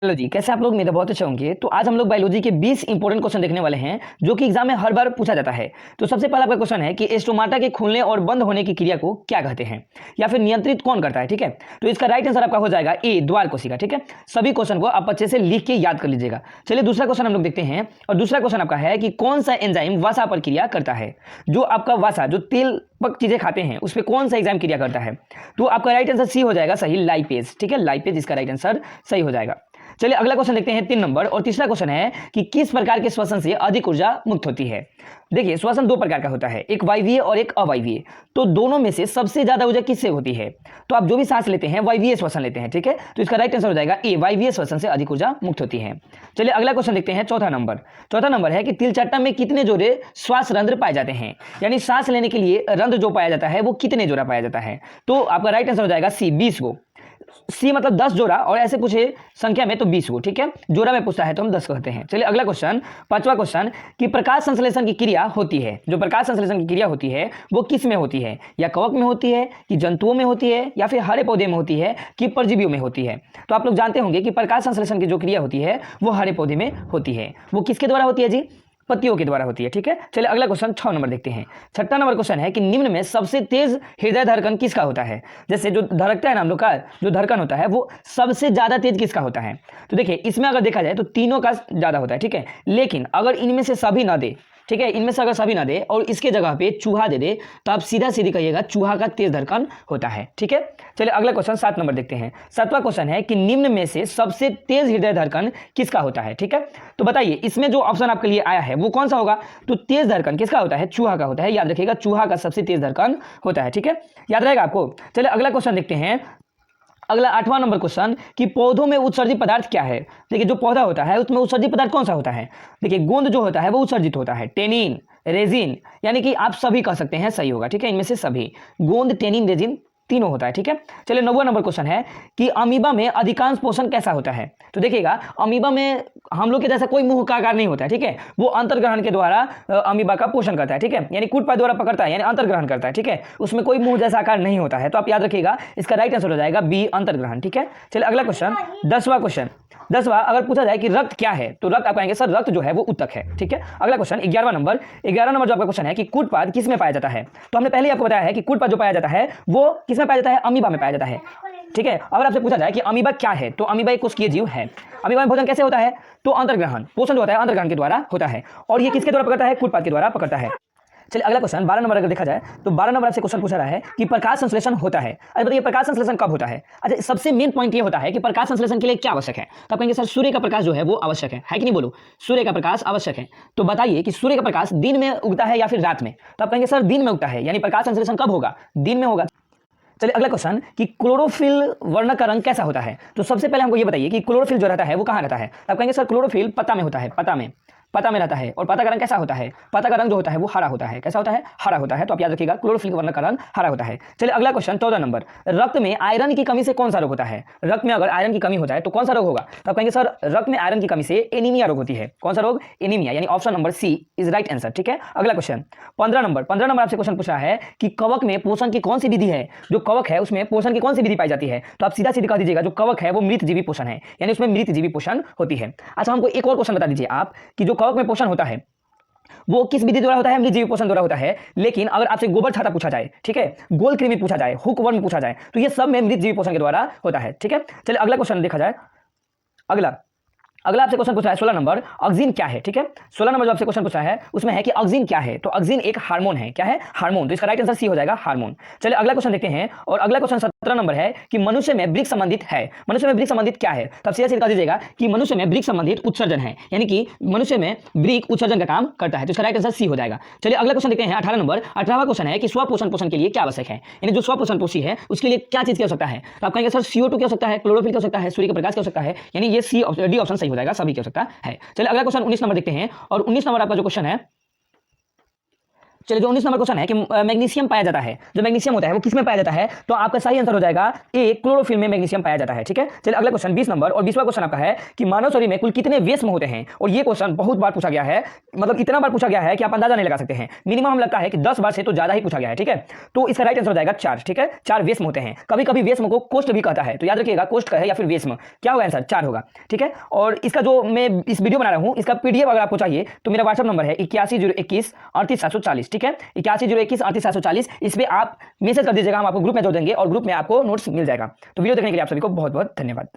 Hello जी, कैसे आप लोग? मेरे बहुत अच्छे होंगे। तो आज हम लोग बायोलॉजी के 20 इंपॉर्टेंट क्वेश्चन देखने वाले हैं जो कि एग्जाम में हर बार पूछा जाता है। तो सबसे पहला आपका क्वेश्चन है कि स्टोमाटा के खुलने और बंद होने की क्रिया को क्या कहते हैं, या फिर नियंत्रित कौन करता है। ठीक है, तो इसका राइट आंसर आपका हो जाएगा ए, द्वार कोशिका। ठीक है, सभी क्वेश्चन को आप अच्छे से लिख के याद कर लीजिएगा। चलिए दूसरा क्वेश्चन हम लोग देखते हैं, और दूसरा क्वेश्चन आपका है कि कौन सा एंजाइम वसा पर क्रिया करता है। जो आपका वसा, जो तेल पक चीजें खाते हैं, उस पर कौन सा एंजाइम क्रिया करता है। तो आपका राइट आंसर सी हो जाएगा सही, लाइपेज। ठीक है, लाइपेज इसका राइट आंसर सही हो जाएगा। चलिए अगला क्वेश्चन देखते हैं 3 नंबर, और तीसरा क्वेश्चन है कि किस प्रकार के श्वसन से अधिक ऊर्जा मुक्त होती है। देखिए श्वसन 2 प्रकार का होता है, एक वायवीय और एक अवायवीय। तो दोनों में से सबसे ज्यादा ऊर्जा किससे होती है। तो आप जो भी सांस लेते हैं वायवीय श्वसन लेते हैं। ठीक है, तो इसका राइट आंसर हो जाएगा ए, वायवीय श्वसन से अधिक ऊर्जा मुक्त होती है। चलिए अगला क्वेश्चन देखते हैं, चौथा नंबर। चौथा नंबर है कि तिलचट्टा में कितने जोड़े श्वास रंध्र पाए जाते हैं, यानी सांस लेने के लिए रंध्र जो पाया जाता है वो कितने जोड़ा पाया जाता है। तो आपका राइट आंसर हो जाएगा सी, 20 गो। सी मतलब 10 जोड़ा, और ऐसे पूछे संख्या में तो 20 को। ठीक है, जोड़ा में पूछता है तो हम 10 कहते हैं। चलिए अगला क्वेश्चन, पांचवा क्वेश्चन कि प्रकाश संश्लेषण की क्रिया होती है, जो प्रकाश संश्लेषण की क्रिया होती है वो किस में होती है, या कवक में होती है, कि जंतुओं में होती है, या फिर हरे पौधे में होती है, कि परजीवियों में होती है। तो आप लोग जानते होंगे कि प्रकाश संश्लेषण की जो क्रिया होती है वो हरे पौधे में होती है। वो किसके द्वारा होती है जी? पत्तियों के द्वारा होती है। ठीक है, चलिए अगला क्वेश्चन 6 नंबर देखते हैं। छठा नंबर क्वेश्चन है कि निम्न में सबसे तेज हृदय धड़कन किसका होता है। जैसे जो धड़कता है ना हम लोग का, जो धड़कन होता है वो सबसे ज्यादा तेज किसका होता है। तो देखिए इसमें अगर देखा जाए तो तीनों का ज्यादा होता है। ठीक है, लेकिन अगर इनमें से सभी ना दे, ठीक है, इनमें से अगर सभी ना दे और इसके जगह पे चूहा दे दे, तो आप सीधा सीधी कहिएगा चूहा का तेज धड़कन होता है। ठीक है, चलिए अगला क्वेश्चन 7 नंबर देखते हैं। 7वां क्वेश्चन है कि निम्न में से सबसे तेज हृदय धड़कन किसका होता है। ठीक है, तो बताइए इसमें जो ऑप्शन आपके लिए आया है वो कौन सा होगा। तो तेज धड़कन किसका होता है? चूहा का होता है। याद रखिएगा, चूहा का सबसे तेज धड़कन होता है। ठीक है, याद रहेगा आपको। चलिए अगला क्वेश्चन देखते हैं, अगला 8वां नंबर क्वेश्चन कि पौधों में उत्सर्जित पदार्थ क्या है। देखिए जो पौधा होता है उसमें उत्सर्जित पदार्थ कौन सा होता है। देखिए गोंद जो होता है वो उत्सर्जित होता है, टेनिन, रेजिन, यानी कि आप सभी कह सकते हैं, सही होगा। ठीक है, इनमें से सभी, गोंद, टेनिन, रेजिन तीनों होता है। ठीक है, चलिए 9वां नंबर क्वेश्चन है कि अमीबा में अधिकांश पोषण कैसा होता है। तो देखिएगा अमीबा में हम लोग के जैसा कोई मुंह का आकार नहीं होता है। ठीक है, वो अंतर्ग्रहण के द्वारा अमीबा का पोषण करता है। ठीक है, यानी कूटपाद द्वारा पकड़ता है, यानी अंतर्ग्रहण करता है। ठीक है, उसमें कोई मुंह जैसा आकार नहीं होता है। तो आप याद रखिएगा इसका राइट आंसर हो जाएगा बी, अंतर्ग्रहण। ठीक है, चलिए अगला क्वेश्चन 10वां क्वेश्चन। 10वां अगर पूछा जाए कि रक्त क्या है, तो रक्त आप कहेंगे सर रक्त जो है वो ऊतक है। ठीक है, अगला क्वेश्चन 11वां नंबर। 11वां नंबर जो आपका क्वेश्चन है कि कूटपाद किस में पाया जाता है। तो हमने पहले ही आपको बताया है कि कूटपाद जो पाया जाता है वो किस में पाया जाता है, अमीबा में पाया जाता है। ठीक है, अगर आपसे पूछा जाए कि अमीबा क्या है, तो अमीबा एक कोशिकीय जीव है। अमीबा में भोजन कैसे होता है, तो अंतर्ग्रहण, पोषण जो होता है अंतर्ग्रहण के द्वारा होता है, और ये किसके द्वारा पकड़ता है, कूटपाद के द्वारा पकड़ता है। चलिए अगला क्वेश्चन 12 नंबर अगर देखा जाए तो 12 नंबर आपसे क्वेश्चन पूछा रहा है कि प्रकाश संश्लेषण होता है। अच्छा बताइए प्रकाश संश्लेषण कब होता है। अच्छा सबसे मेन पॉइंट ये होता है कि प्रकाश संश्लेषण के लिए क्या आवश्यक है। तो आप कहेंगे सर सूर्य का प्रकाश जो है वो आवश्यक है कि नहीं, बोलो सूर्य का प्रकाश आवश्यक है। तो बताइए कि सूर्य का प्रकाश दिन में उगता है या फिर रात में। तो आप कहेंगे सर दिन में उगता है, यानी प्रकाश संश्लेषण कब होगा, दिन में होगा। चलिए अगला क्वेश्चन कि क्लोरोफिल वर्णक का रंग कैसा होता है। तो सबसे पहले हमको ये बताइए कि क्लोरोफिल जो रहता है वो कहाँ रहता है। तो आप कहेंगे सर क्लोरोफिल पत्ता में होता है, पत्ता में रहता है, और पत्ता का रंग कैसा होता है, पत्ता का रंग जो होता है वो हरा होता है। कैसा होता है, हरा होता है। तो आप याद रखिएगा क्लोरोफिल वर्णक का रंग हरा होता है। चलिए अगला क्वेश्चन 14 नंबर, रक्त में आयरन की कमी से कौन सा रोग होता है। रक्त में अगर आयरन की कमी हो जाए तो कौन सा रोग होगा। तो आप कहेंगे सर रक्त में आयरन की कमी से एनीमिया रोग होती है। कौन सा रोग, एनीमिया, यानी option number C is right answer. ठीक है, अगला क्वेश्चन 15 नंबर आपसे क्वेश्चन पूछा है कि कवक में पोषण की कौन सी विधि है। जो कवक है उसमें पोषण की कौन सी विधि पाई जाती है। तो आप सीधा सीधा कह दीजिएगा जो कवक है वो मृतजीवी पोषण है, यानी उसमें मृतजीवी पोषण होती है। अच्छा हमको एक और क्वेश्चन बता दीजिए आप कि जो कवक में पोषण होता है वो किस विधि द्वारा होता है, मृतजीवी पोषण द्वारा होता है। लेकिन अगर आपसे गोबर छाता पूछा जाए, ठीक है, गोल कृमि पूछा जाए, हुकवर्म पूछा जाए, तो ये सब में मृतजीवी पोषण के द्वारा होता है। ठीक है, चलिए अगला क्वेश्चन देखा जाए। अगला आपसे क्वेश्चन पूछा है 16 नंबर, ऑक्सीजन क्या है। ठीक है, 16 नंबर जो आपसे क्वेश्चन पूछा है उसमें है कि ऑक्सीजन क्या है। तो ऑक्सीजन एक हार्मोन है। क्या है, हार्मोन। तो इसका राइट आंसर सी हो जाएगा, हार्मोन। चलिए अगला क्वेश्चन देखते हैं, और अगला क्वेश्चन 17 नंबर है कि मनुष्य में वृक्क संबंधित है। मनुष्य में वृक्क संबंधित क्या है। तब सीधा सीधा कह दीजिएगा कि मनुष्य में वृक्क संबंधित उत्सर्जन है, यानी कि मनुष्य में वृक्क उत्सर्जन का काम करता है। तो इसका राइट आंसर सी हो जाएगा। चलिए अगला क्वेश्चन देखते हैं 18 नंबर। 18वां क्वेश्चन है कि स्वपोषण पोषण के लिए क्या आवश्यक है, यानी जो स्वपोषण पोषी है उसके लिए क्या चीज की आवश्यकता है। तो आप कहेंगे सर CO2 की आवश्यकता है, क्लोरोफिल की आवश्यकता है, सूर्य के प्रकाश की आवश्यकता है, यानी ये सी डी ऑप्शन सही हो जाएगा, सभी की आवश्यकता है। चलिए अगला क्वेश्चन 19 नंबर देखते हैं, और 19 नंबर आपका जो क्वेश्चन है चलिए, जो 19 नंबर क्वेश्चन है कि मैग्नीशियम पाया जाता है, जो मैग्नीशियम होता है वो किसमें पाया जाता है, तो आपका सही आंसर हो जाएगा ए, क्लोरोफिल में मैग्नीशियम पाया जाता है। ठीक है, चलिए अगला क्वेश्चन 20 नंबर, और 20वां क्वेश्चन आपका है कि मानव शरीर में कुल कितने वेस्म होते हैं। और ये क्वेश्चन बहुत बार पूछा गया है, मतलब इतना बार पूछा गया है कि आप अंदाजा नहीं लगा सकते हैं। मिनिमम हम लगता है कि 10 बार से तो ज्यादा ही पूछा गया है। ठीक है, तो इसका राइट आंसर हो जाएगा 4। ठीक है, 4 वेस्म होते हैं। कभी कभी वेस्म को कोष्ठ भी कहता है, तो याद रखिएगा कोष्ठ का है या फिर वेस्म, क्या होगा आंसर 4 होगा। ठीक है, और इसका जो मैं इस वीडियो बना रहा हूं, इसका पीडीएफ अगर आपको चाहिए तो मेरा व्हाट्सएप नंबर है 810121 38740। ठीक है, 810121 38740, इस पर आप मैसेज कर दीजिएगा, हम आपको ग्रुप में जोड़ देंगे और ग्रुप में आपको नोट्स मिल जाएगा। तो वीडियो देखने के लिए आप सभी को बहुत बहुत धन्यवाद।